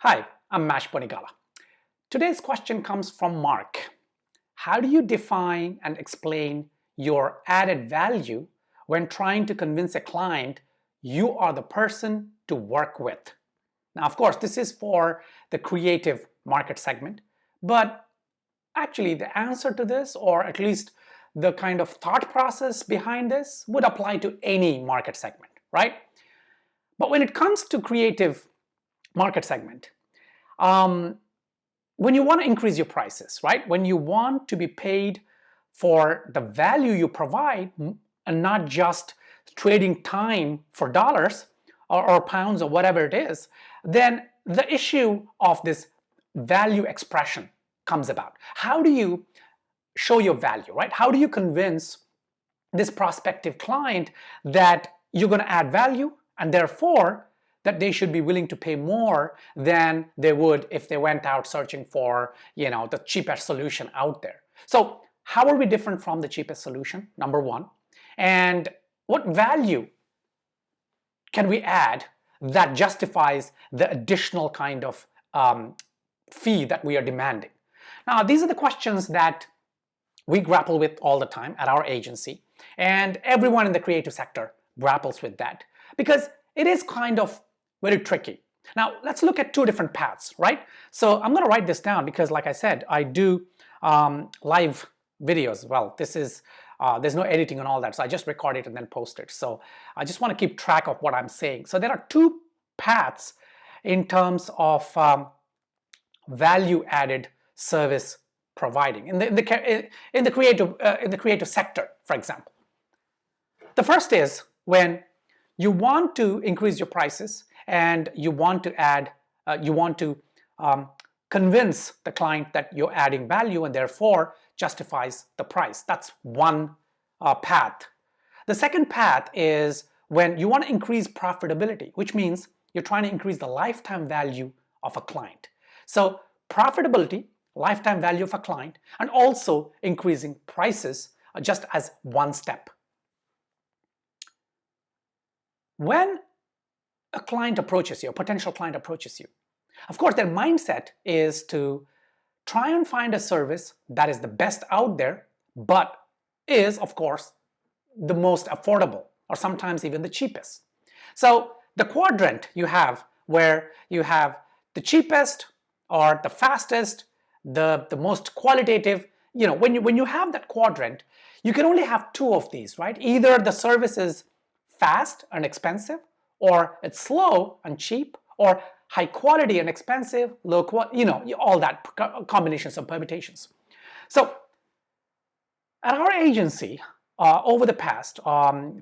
Hi, I'm Mash Bonigala. Today's question comes from Mark. How do you define and explain your added value when trying to convince a client you are the person to work with? Now, of course, this is for the creative market segment, but actually the answer to this, or at least the kind of thought process behind this, would apply to any market segment, right? But when it comes to creative market segment, um, when you want to increase your prices, right? When you want to be paid for the value you provide and not just trading time for dollars or pounds or whatever it is, then the issue of this value expression comes about. How do you show your value, right? How do you convince this prospective client that you're going to add value and therefore that they should be willing to pay more than they would if they went out searching for, the cheapest solution out there? So how are we different from the cheapest solution, number one? And what value can we add that justifies the additional kind of fee that we are demanding? Now, these are the questions that we grapple with all the time at our agency, and everyone in the creative sector grapples with that because it is kind of very tricky. Now, let's look at two different paths, right? So I'm going to write this down because, like I said, I do live videos. Well, this is there's no editing and all that, so I just record it and then post it. So I just want to keep track of what I'm saying. So there are two paths in terms of value added service providing in the creative sector, for example. The first is when you want to increase your prices and you want to add, you want to convince the client that you're adding value and therefore justifies the price. That's one path. The second path is when you want to increase profitability, which means you're trying to increase the lifetime value of a client. So profitability, lifetime value of a client, and also increasing prices just as one step. When a client approaches you, a potential client approaches you, of course, their mindset is to try and find a service that is the best out there, but is, of course, the most affordable or sometimes even the cheapest. So the quadrant you have where you have the cheapest or the fastest, the most qualitative, when you have that quadrant, you can only have two of these, right? Either the service is fast and expensive, or it's slow and cheap, or high quality and expensive, low quality, all that combinations and permutations. So at our agency, over the past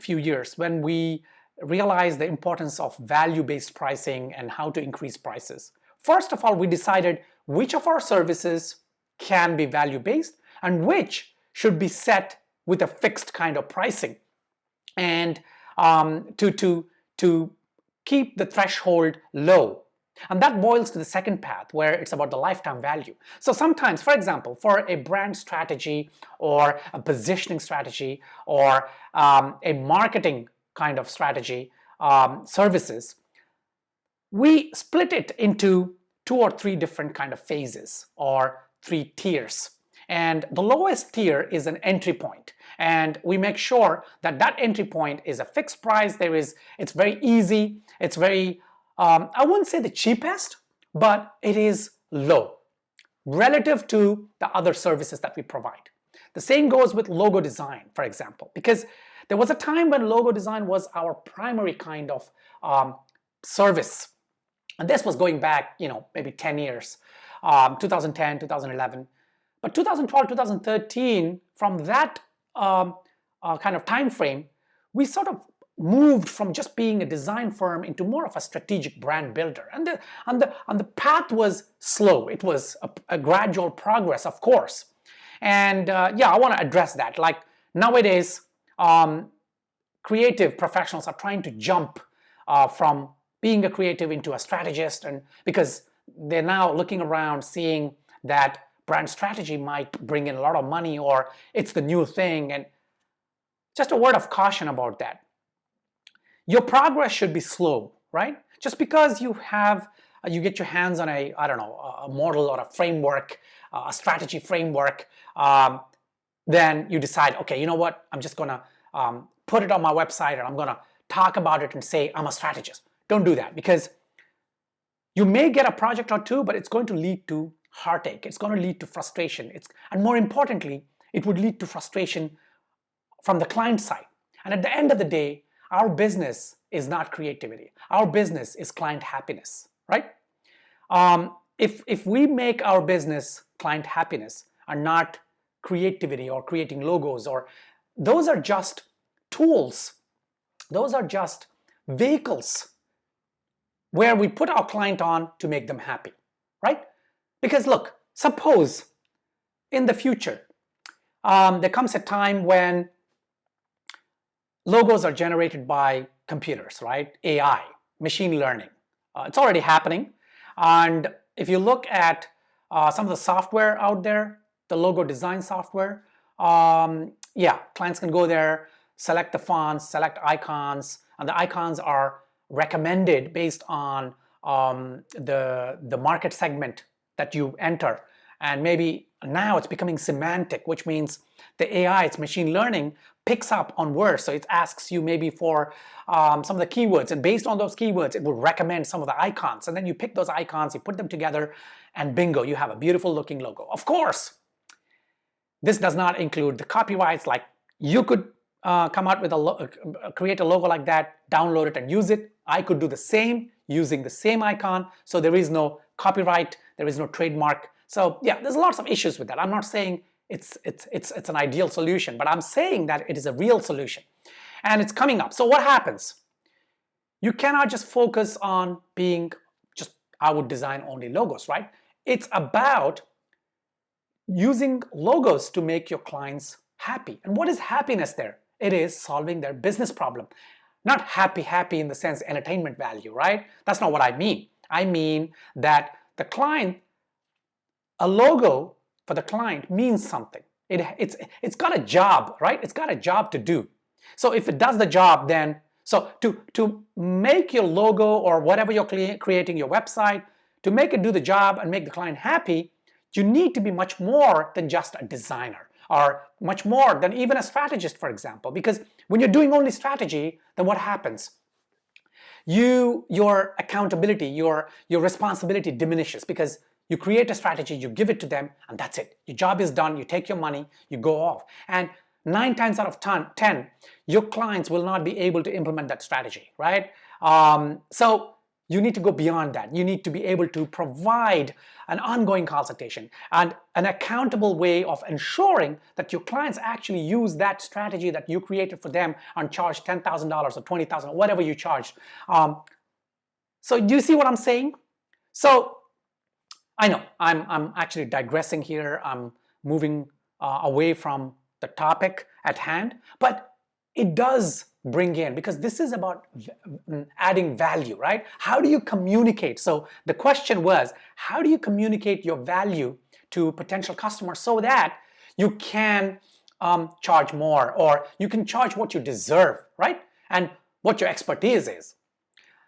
few years, when we realized the importance of value-based pricing and how to increase prices, first of all, we decided which of our services can be value-based and which should be set with a fixed kind of pricing, and to keep the threshold low. And that boils to the second path where it's about the lifetime value. So sometimes, for example, for a brand strategy or a positioning strategy or a marketing kind of strategy services, we split it into two or three different kind of phases or three tiers. And the lowest tier is an entry point, and we make sure that that entry point is a fixed price. It's very easy, it's very I wouldn't say the cheapest, but it is low relative to the other services that we provide. The same goes with logo design, for example, because there was a time when logo design was our primary kind of service. And this was going back, maybe 10 years, 2010, 2011. But 2012, 2013, from that kind of time frame, we sort of moved from just being a design firm into more of a strategic brand builder. And the path was slow. It was a gradual progress, of course. And yeah, I want to address that. Like nowadays, creative professionals are trying to jump from being a creative into a strategist, and because they're now looking around seeing that brand strategy might bring in a lot of money or it's the new thing. And just a word of caution about that. Your progress should be slow, right? Just because you have you get your hands on a, I don't know, a model or a framework, a strategy framework, then you decide, okay, you know what, I'm just gonna put it on my website and I'm gonna talk about it and say I'm a strategist. Don't do that, because you may get a project or two, but it's going to lead to heartache. It's going to lead to frustration. And more importantly, it would lead to frustration from the client side. And at the end of the day, our business is not creativity. Our business is client happiness, right? If we make our business client happiness and not creativity or creating logos, or those are just tools, those are just vehicles where we put our client on to make them happy, right? Because look, suppose in the future, there comes a time when logos are generated by computers, right? AI, machine learning. It's already happening. And if you look at some of the software out there, the logo design software, yeah, clients can go there, select the fonts, select icons, and the icons are recommended based on the market segment that you enter. And maybe now it's becoming semantic, which means the AI, it's machine learning, picks up on words. So it asks you maybe for some of the keywords, and based on those keywords, it will recommend some of the icons. And then you pick those icons, you put them together, and bingo, you have a beautiful looking logo. Of course, this does not include the copyrights. Like, you could come out with create a logo like that, download it and use it. I could do the same using the same icon. So there is no copyright, there is no trademark. So yeah, there's lots of issues with that. I'm not saying it's an ideal solution, but I'm saying that it is a real solution and it's coming up. So what happens? You cannot just focus on being just, I would design only logos, right? It's about using logos to make your clients happy. And what is happiness there? It is solving their business problem. Not happy in the sense entertainment value, right? That's not what I mean. I mean that the client, a logo for the client means something. It's got a job, right? It's got a job to do. So if it does the job, then, so to make your logo or whatever you're creating, your website, to make it do the job and make the client happy, you need to be much more than just a designer, or much more than even a strategist, for example. Because when you're doing only strategy, then what happens? Your accountability, your responsibility diminishes, because you create a strategy, you give it to them, and that's it. Your job is done, you take your money, you go off. And 9 times out of 10, your clients will not be able to implement that strategy, right? So you need to go beyond that. You need to be able to provide an ongoing consultation and an accountable way of ensuring that your clients actually use that strategy that you created for them and charge $10,000 or $20,000, whatever you charge. So do you see what I'm saying? So I know I'm actually digressing here. I'm moving away from the topic at hand, but it does bring in, because this is about adding value, right? How do you communicate? So the question was, how do you communicate your value to potential customers so that you can charge more, or you can charge what you deserve, right? And what your expertise is.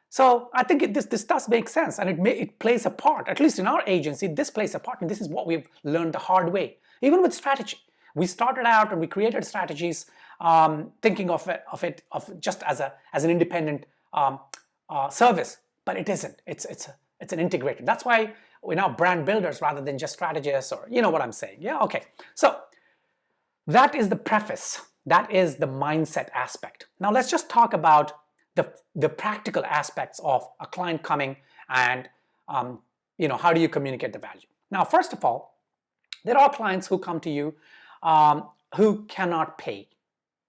So I think this does make sense, and it plays a part. At least in our agency, this plays a part, and this is what we've learned the hard way. Even with strategy, we started out and we created strategies thinking of it just as an independent service, but it isn't. It's an integrated. That's why we're now brand builders rather than just strategists, or you know what I'm saying. Yeah, okay. So that is the preface. That is the mindset aspect. Now let's just talk about the practical aspects of a client coming and how do you communicate the value. Now, first of all, there are clients who come to you who cannot pay.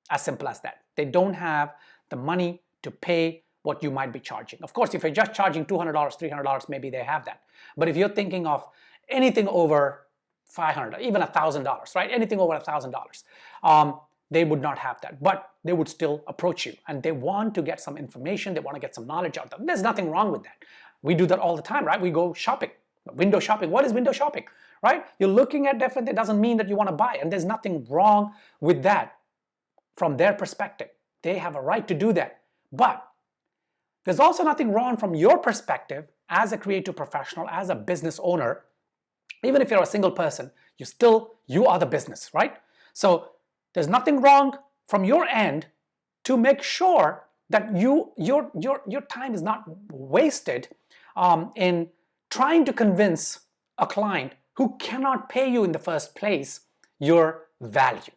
As simple as that. They don't have the money to pay what you might be charging. Of course, if you're just charging $200, $300, maybe they have that. But if you're thinking of anything over $500, even $1,000, right? Anything over $1,000, they would not have that, but they would still approach you, and they want to get some information, they want to get some knowledge out of them. There's nothing wrong with that. We do that all the time, right? We go shopping, window shopping. What is window shopping, right? You're looking at different, it doesn't mean that you want to buy, and there's nothing wrong with that from their perspective. They have a right to do that. But there's also nothing wrong from your perspective as a creative professional, as a business owner, even if you're a single person, you are the business, right? So there's nothing wrong from your end to make sure that your time is not wasted in trying to convince a client who cannot pay you in the first place your value,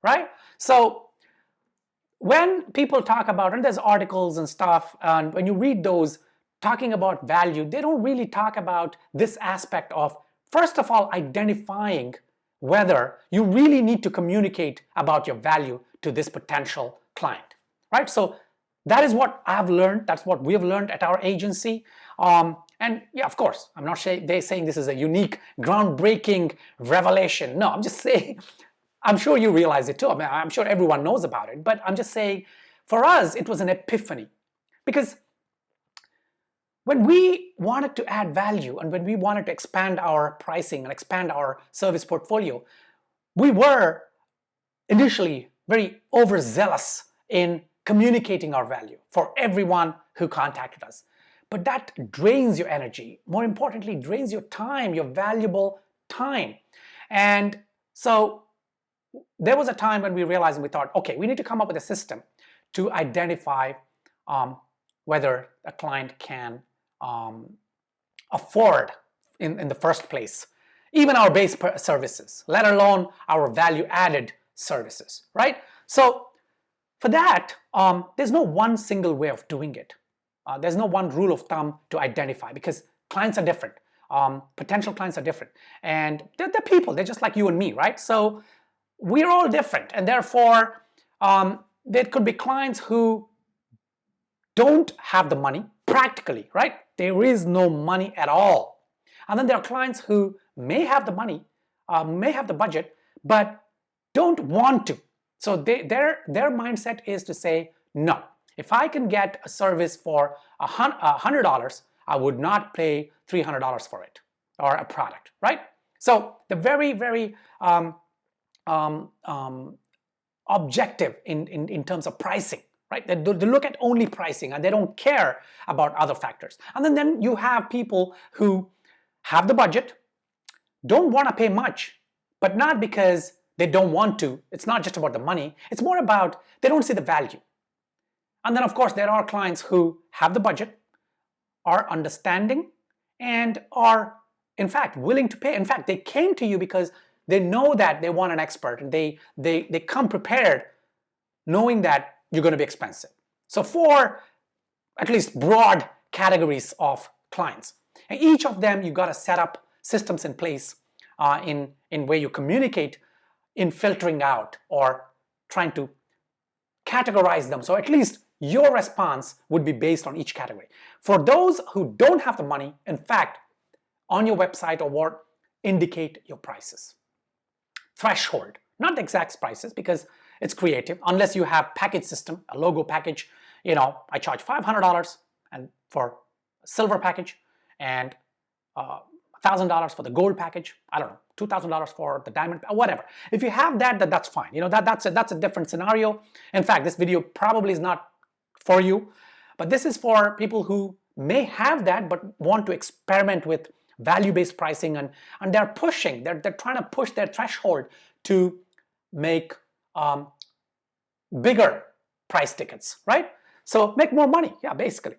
right? So when people talk about, and there's articles and stuff, and when you read those talking about value, they don't really talk about this aspect of, first of all, identifying whether you really need to communicate about your value to this potential client, right? So that is what I've learned. That's what we've learned at our agency. And yeah, of course, I'm not saying this is a unique, groundbreaking revelation. No, I'm just saying, I'm sure you realize it too. I mean, I'm sure everyone knows about it, but I'm just saying, for us, it was an epiphany. Because when we wanted to add value and when we wanted to expand our pricing and expand our service portfolio, we were initially very overzealous in communicating our value for everyone who contacted us. But that drains your energy. More importantly, drains your time, your valuable time. And so there was a time when we realized and we thought, okay, we need to come up with a system to identify whether a client can afford in the first place even our base services, let alone our value-added services, right? So for that, there's no one single way of doing it. There's no one rule of thumb to identify, because clients are different. Potential clients are different, and they're people. They're just like you and me, right? So we're all different, and therefore there could be clients who don't have the money practically, right? There is no money at all. And then there are clients who may have the money, may have the budget, but don't want to. So their mindset is to say, no, if I can get a service for $100, I would not pay $300 for it, or a product, right? So the very, very objective in terms of pricing, right? They look at only pricing and they don't care about other factors. And then you have people who have the budget, don't want to pay much, but not because they don't want to. It's not just about the money. It's more about they don't see the value. And then, of course, there are clients who have the budget, are understanding, and are, in fact, willing to pay. In fact, they came to you because they know that they want an expert, and they come prepared knowing that you're going to be expensive. So for at least broad categories of clients, and each of them, you got to set up systems in place in where you communicate in filtering out or trying to categorize them. So at least your response would be based on each category. For those who don't have the money, in fact, on your website or what, indicate your prices. Threshold, not the exact prices, because it's creative. Unless you have package system, a logo package, I charge $500 and for a silver package, and $1,000 for the gold package. I don't know, $2,000 for the diamond, whatever. If you have that, that's fine. That's a different scenario. In fact, this video probably is not for you, but this is for people who may have that but want to experiment with value-based pricing, and they're trying to push their threshold to make bigger price tickets, right? So make more money, yeah, basically.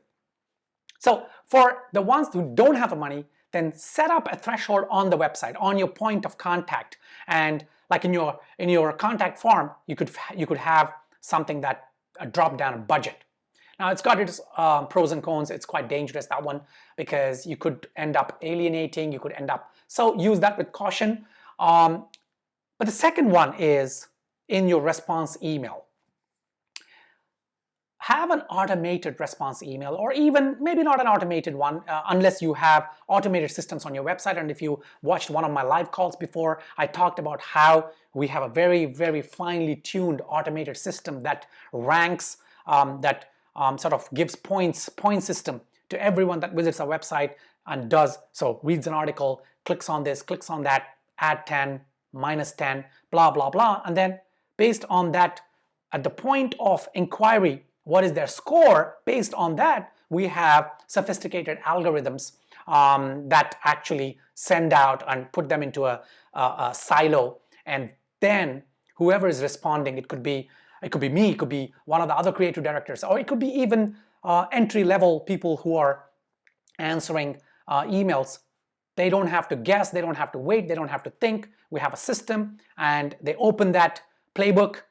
So for the ones who don't have the money, then set up a threshold on the website, on your point of contact, and like in your contact form, you could have something that a drop-down budget. Now it's got its pros and cons. It's quite dangerous, that one, because you could end up alienating. So use that with caution. But the second one is in your response email. Have an automated response email, or even maybe not an automated one, unless you have automated systems on your website. And if you watched one of my live calls before, I talked about how we have a very, very finely tuned automated system that ranks, sort of gives point system to everyone that visits our website and does so, reads an article, clicks on this, clicks on that, add 10, minus 10, blah, blah, blah. And then based on that, at the point of inquiry, what is their score? Based on that, we have sophisticated algorithms that actually send out and put them into a silo, and then whoever is responding, it could be me, it could be one of the other creative directors, or it could be even entry-level people who are answering emails. They don't have to guess, they don't have to wait, they don't have to think. We have a system, and they open that playbook.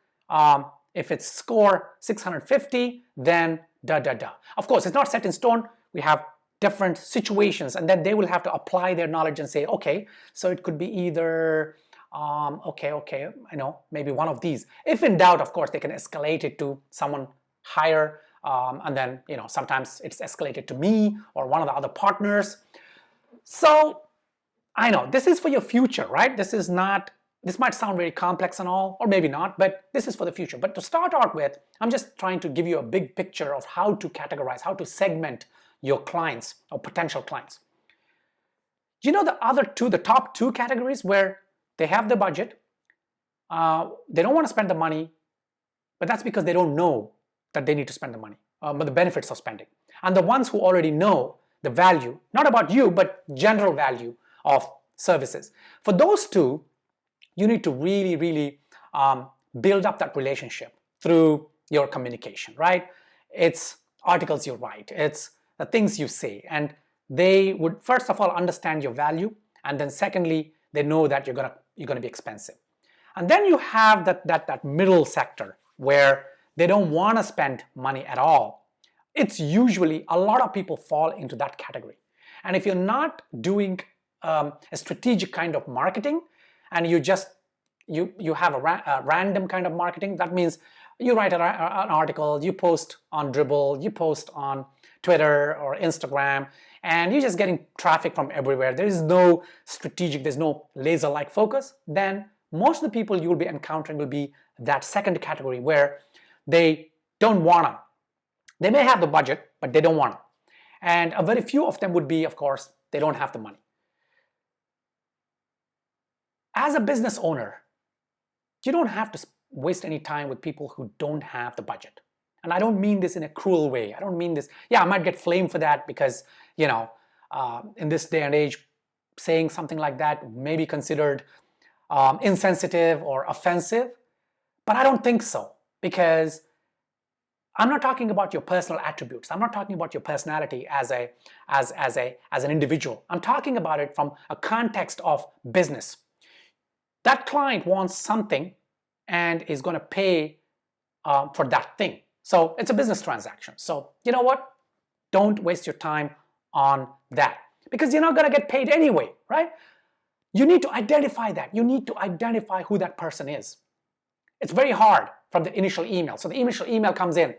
If it's score 650, then da. Of course, it's not set in stone. We have different situations, and then they will have to apply their knowledge and say, okay, so it could be either okay, maybe one of these. If in doubt, of course, they can escalate it to someone higher, and then sometimes it's escalated to me or one of the other partners. So I know this is for your future, right? This might sound very complex and all, or maybe not, but this is for the future. But to start out with, I'm just trying to give you a big picture of how to categorize, how to segment your clients or potential clients. The top two categories where they have the budget, they don't want to spend the money, but that's because they don't know that they need to spend the money, but the benefits of spending. And the ones who already know the value, not about you, but general value of services. For those two, you need to really build up that relationship through your communication, right? It's articles you write, it's the things you say, and they would first of all understand your value, and then secondly, they know that you're gonna be expensive. And then you have that middle sector where they don't want to spend money at all. It's usually, a lot of people fall into that category. And if you're not doing a strategic kind of marketing, and you have a random kind of marketing, that means you write an article, you post on Dribbble, you post on Twitter or Instagram, and you're just getting traffic from everywhere. There is no strategic, there's no laser-like focus. Then most of the people you'll be encountering will be that second category where they don't wanna. They may have the budget, but they don't want to. And a very few of them would be, of course, they don't have the money. As a business owner, you don't have to waste any time with people who don't have the budget. And I don't mean this in a cruel way. I don't mean this, I might get flamed for that because, in this day and age, saying something like that may be considered insensitive or offensive. But I don't think so, because I'm not talking about your personal attributes. I'm not talking about your personality as an individual. I'm talking about it from a context of business. That client wants something and is going to pay for that thing. So it's a business transaction. So you know what? Don't waste your time on that, because you're not going to get paid anyway, right? You need to identify that. You need to identify who that person is. It's very hard from the initial email. So the initial email comes in.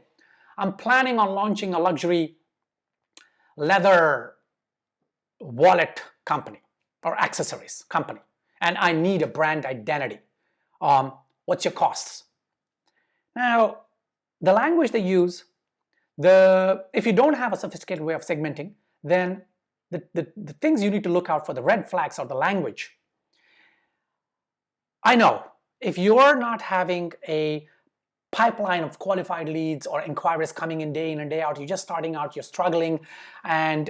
I'm planning on launching a luxury leather wallet company or accessories company, and I need a brand identity. What's your costs? Now, the language they use, if you don't have a sophisticated way of segmenting, then the things you need to look out for, the red flags, are the language. I know if you're not having a pipeline of qualified leads or inquiries coming in and day out, you're just starting out, you're struggling, and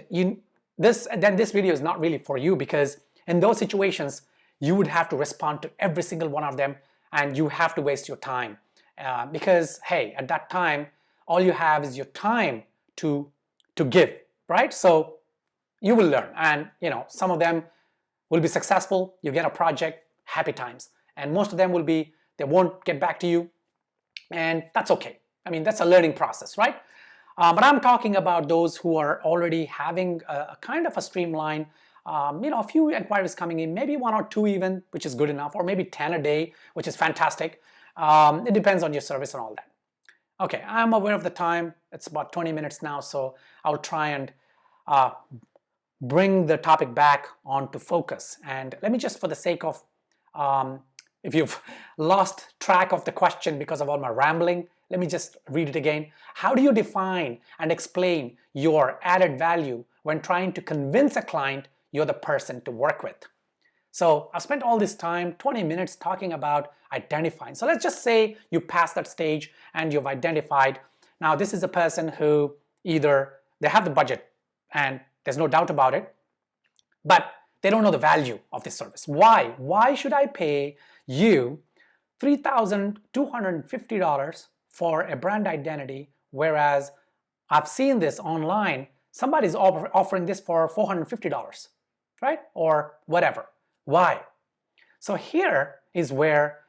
this video is not really for you, because in those situations you would have to respond to every single one of them, and you have to waste your time, because hey, at that time all you have is your time to give, right? So you will learn, and some of them will be successful, you get a project, happy times, and most of them will be, they won't get back to you, and that's okay. I mean, that's a learning process, right? But I'm talking about those who are already having a kind of a streamline, a few inquiries coming in, maybe 1 or 2 even, which is good enough, or maybe 10 a day, which is fantastic. It depends on your service and all that. Okay, I'm aware of the time. It's about 20 minutes now, so I'll try and bring the topic back onto focus. And let me just, for the sake of, if you've lost track of the question because of all my rambling, let me just read it again. How do you define and explain your added value when trying to convince a client you're the person to work with? So I've spent all this time, 20 minutes, talking about identifying. So let's just say you passed that stage and you've identified. Now this is a person who either they have the budget, and there's no doubt about it, but they don't know the value of this service. Why? Why should I pay you $3,250 for a brand identity, whereas I've seen this online, somebody's offering this for $450, right? Or whatever. Why? So here is where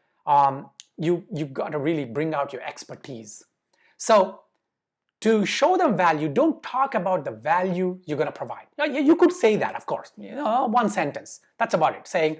you've got to really bring out your expertise. So to show them value, don't talk about the value you're going to provide. You could say that, of course, one sentence. That's about it. Saying,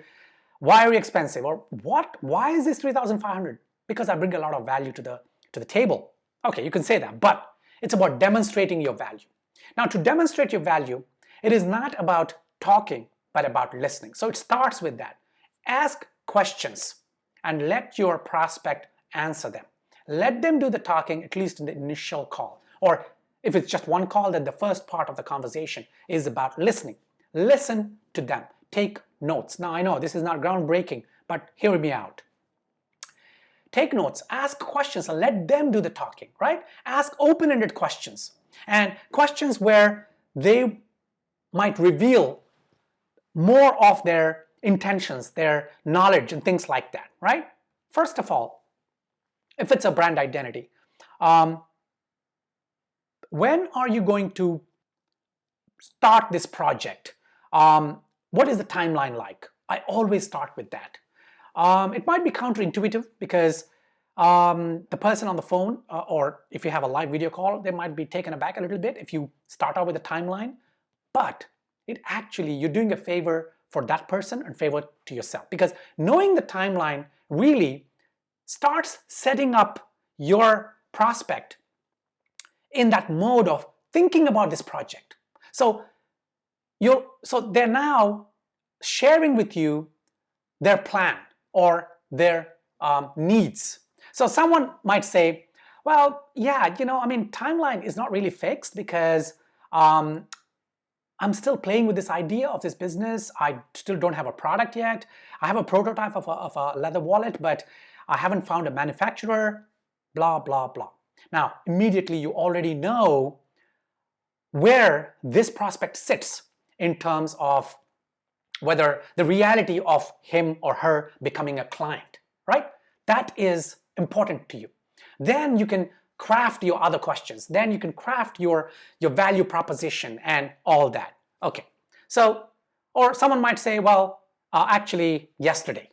why are you expensive? Or what? Why is this $3,500? Because I bring a lot of value to the table. Okay, you can say that, but it's about demonstrating your value. Now, to demonstrate your value, it is not about talking, but about listening. So it starts with that. Ask questions and let your prospect answer them. Let them do the talking, at least in the initial call. Or if it's just one call, then the first part of the conversation is about listening. Listen to them. Take notes. Now, I know this is not groundbreaking, but hear me out. Take notes, ask questions, and let them do the talking, right? Ask open-ended questions, and questions where they might reveal more of their intentions, their knowledge, and things like that, right? First of all, if it's a brand identity, when are you going to start this project? What is the timeline like? I always start with that. It might be counterintuitive because the person on the phone, or if you have a live video call, they might be taken aback a little bit if you start out with a timeline. But you're doing a favor for that person and favor to yourself, because knowing the timeline really starts setting up your prospect in that mode of thinking about this project. So they're now sharing with you their plan or their needs. So someone might say, well, yeah, timeline is not really fixed because I'm still playing with this idea of this business. I still don't have a product yet. I have a prototype of a leather wallet, but I haven't found a manufacturer, blah, blah, blah. Now, immediately you already know where this prospect sits in terms of whether the reality of him or her becoming a client, right? That is important to you. Then you can craft your other questions. Then you can craft your value proposition and all that. Okay, so, or someone might say, well, actually yesterday.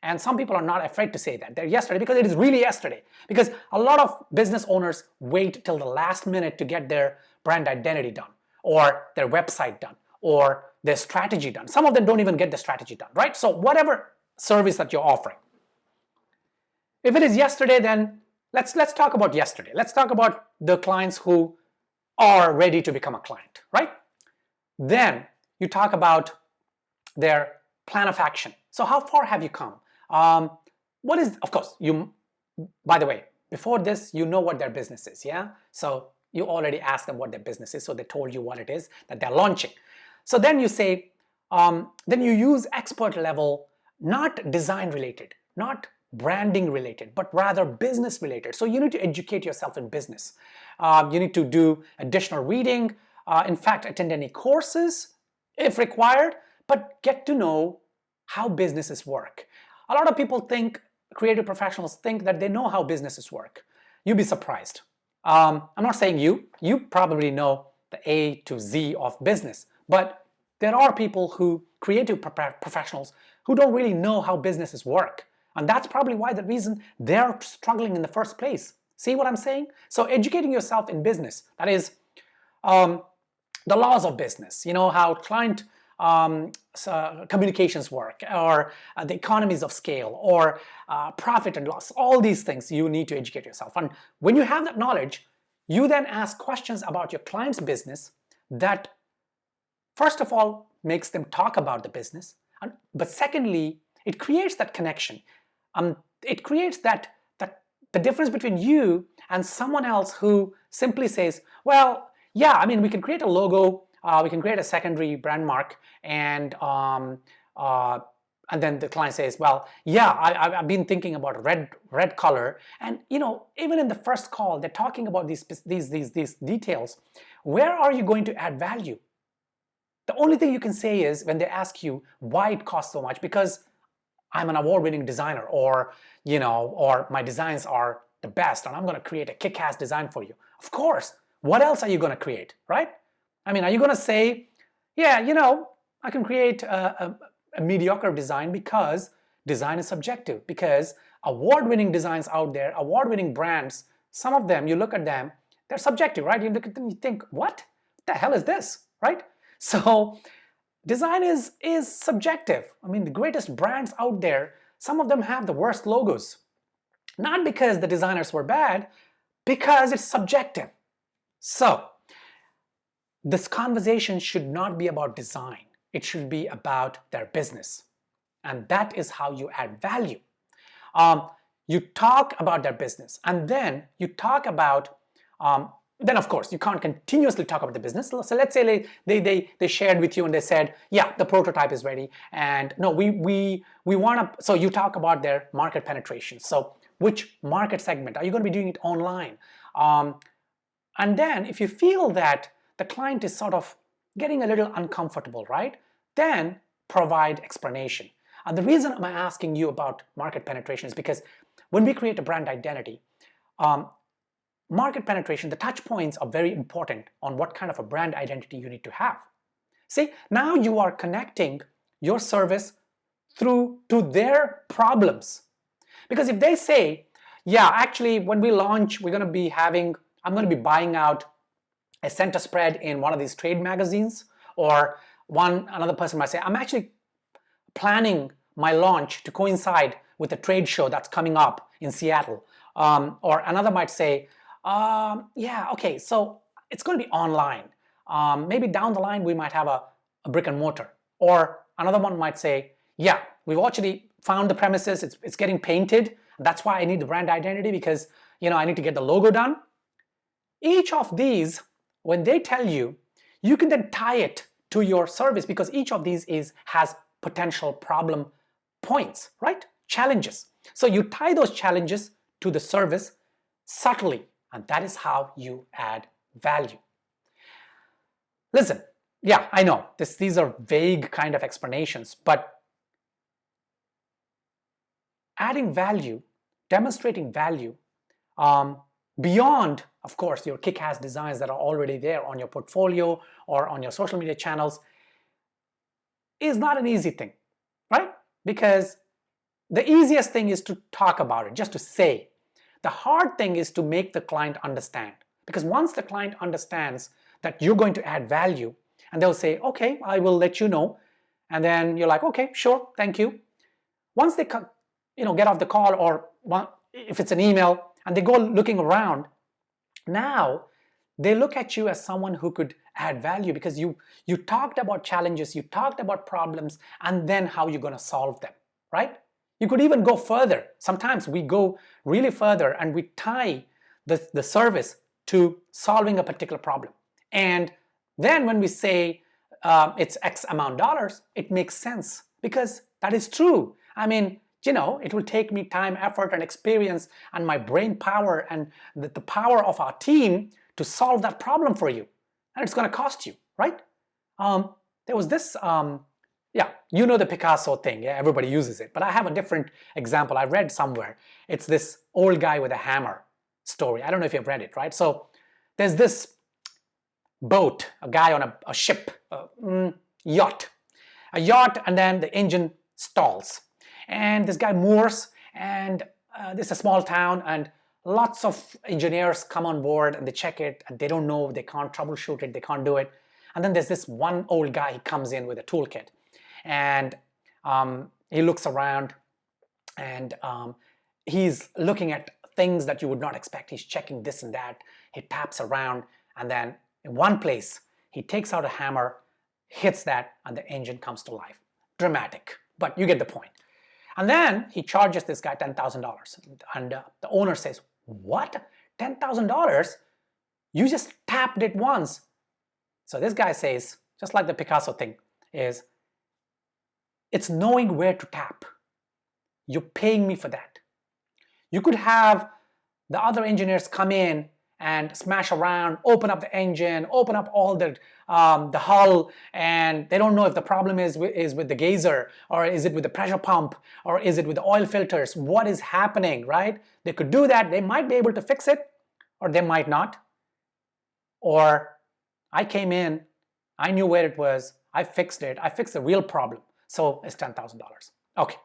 And some people are not afraid to say that. They're yesterday because it is really yesterday. Because a lot of business owners wait till the last minute to get their brand identity done, or their website done, or their strategy done. Some of them don't even get the strategy done, right? So whatever service that you're offering. If it is yesterday, then let's talk about yesterday. Let's talk about the clients who are ready to become a client, right? Then you talk about their plan of action. So how far have you come? What is, of course, by the way, before this, you know what their business is, yeah? So you already asked them what their business is, so they told you what it is that they're launching. So then you say, then you use expert level, not design related, not branding related, but rather business related. So you need to educate yourself in business. You need to do additional reading, in fact, attend any courses if required, but get to know how businesses work. A lot of people think, creative professionals think that they know how businesses work. You'd be surprised. I'm not saying you probably know the A to Z of business, but there are people creative professionals who don't really know how businesses work. And that's probably why the reason they're struggling in the first place. See what I'm saying? So educating yourself in business, that is the laws of business, how client communications work, or the economies of scale, or profit and loss, all these things you need to educate yourself. And when you have that knowledge, you then ask questions about your client's business that, first of all, makes them talk about the business, but secondly, it creates that connection. It creates the difference between you and someone else who simply says, well, yeah, we can create a logo, we can create a secondary brand mark, and then the client says, well, yeah, I've been thinking about red color, and even in the first call, they're talking about these details where are you going to add value? The only thing you can say is when they ask you why it costs so much, because I'm an award-winning designer, or or my designs are the best and I'm going to create a kick-ass design for you. Of course. What else are you going to create, right? I mean, are you going to say, yeah, I can create a mediocre design? Because design is subjective, because award-winning designs out there, award-winning brands, some of them, you look at them, they're subjective, right? You look at them, you think, what the hell is this, right? So design is subjective. I mean, the greatest brands out there, some of them have the worst logos. Not because the designers were bad, because it's subjective. So this conversation should not be about design. It should be about their business. And that is how you add value. You talk about their business, and then you talk about then of course you can't continuously talk about the business. So let's say they shared with you and they said, yeah, the prototype is ready, and no, we want to, so you talk about their market penetration. So which market segment are you going to be doing it online? And then if you feel that the client is sort of getting a little uncomfortable, right, then provide explanation. And the reason I'm asking you about market penetration is because when we create a brand identity, market penetration, the touch points are very important on what kind of a brand identity you need to have. See, now you are connecting your service through to their problems. Because if they say, yeah, actually, when we launch, I'm going to be buying out a center spread in one of these trade magazines, or another person might say, I'm actually planning my launch to coincide with a trade show that's coming up in Seattle. Or another might say, yeah, okay, so it's going to be online. Maybe down the line we might have a brick and mortar. Or another one might say, yeah, we've actually found the premises, it's getting painted. That's why I need the brand identity, because I need to get the logo done. Each of these, when they tell you, you can then tie it to your service, because each of these has potential problem points, right? Challenges. So you tie those challenges to the service subtly, and that is how you add value. Listen, yeah, I know these are vague kind of explanations, but adding value, demonstrating value, beyond, of course, your kick-ass designs that are already there on your portfolio or on your social media channels, is not an easy thing, right? Because the easiest thing is to talk about it, just to say. The hard thing is to make the client understand. Because once the client understands that you're going to add value, and they'll say, okay, I will let you know. And then you're like, okay, sure, thank you. Once they get off the call, or if it's an email, and they go looking around, now they look at you as someone who could add value, because you talked about challenges, you talked about problems, and then how you're going to solve them, right? You could even go further. Sometimes we go really further and we tie the service to solving a particular problem. And then when we say it's X amount dollars, it makes sense, because that is true. I mean, it will take me time, effort, and experience, and my brain power, and the power of our team to solve that problem for you. And it's going to cost you, right? There was this, the Picasso thing. Yeah, everybody uses it. But I have a different example I read somewhere. It's this old guy with a hammer story. I don't know if you've read it, right? So there's this boat, a guy on a ship, yacht, and then the engine stalls. And this guy moors, and this is a small town, and lots of engineers come on board and they check it, and they don't know, they can't troubleshoot it, they can't do it. And then there's this one old guy, he comes in with a toolkit, and he looks around, and he's looking at things that you would not expect. He's checking this and that. He taps around, and then in one place, he takes out a hammer, hits that, and the engine comes to life. Dramatic, but you get the point. And then he charges this guy $10,000. And the owner says, what? $10,000? You just tapped it once. So this guy says, just like the Picasso thing, is it's knowing where to tap. You're paying me for that. You could have the other engineers come in and smash around, open up the engine, open up all the hull, and they don't know if the problem is with the geyser, or is it with the pressure pump, or is it with the oil filters. What is happening, right? They could do that. They might be able to fix it, or they might not. Or I came in, I knew where it was, I fixed it, I fixed the real problem, so it's $10,000. Okay,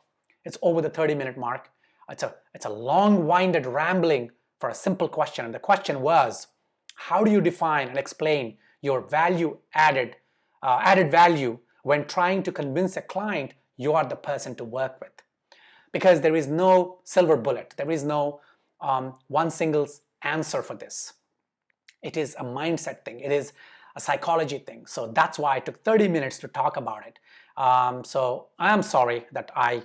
it's over the 30-minute mark. It's a long-winded rambling for a simple question, and the question was, how do you define and explain your added value when trying to convince a client you are the person to work with? Because there is no silver bullet, there is no one single answer for this. It is a mindset thing, it is a psychology thing. So that's why I took 30 minutes to talk about it. So I am sorry that I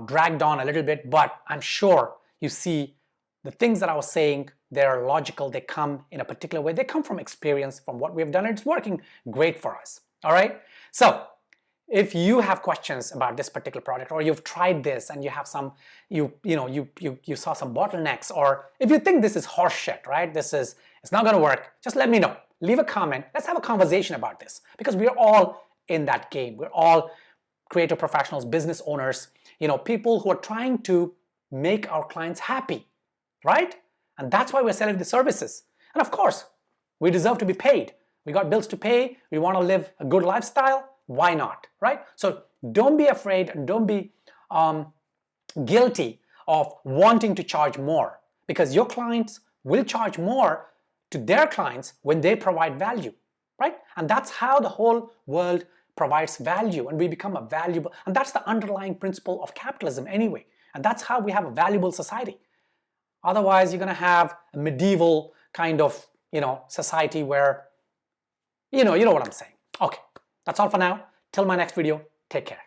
dragged on a little bit, but I'm sure you see the things that I was saying, they're logical, they come in a particular way, they come from experience, from what we've done, it's working great for us. All right, so if you have questions about this particular project, or you've tried this and you have some, you saw some bottlenecks, or if you think this is horseshit, right, it's not going to work, just let me know. Leave a comment. Let's have a conversation about this, because we're all in that game. We're all creative professionals, business owners, people who are trying to make our clients happy, right? And that's why we're selling the services. And of course, we deserve to be paid. We got bills to pay. We want to live a good lifestyle. Why not, right? So don't be afraid, and don't be guilty of wanting to charge more, because your clients will charge more to their clients when they provide value, right? And that's how the whole world provides value, and we become a valuable, and that's the underlying principle of capitalism anyway. And that's how we have a valuable society. Otherwise, you're going to have a medieval kind of, society where, you know what I'm saying. Okay, that's all for now. Till my next video, take care.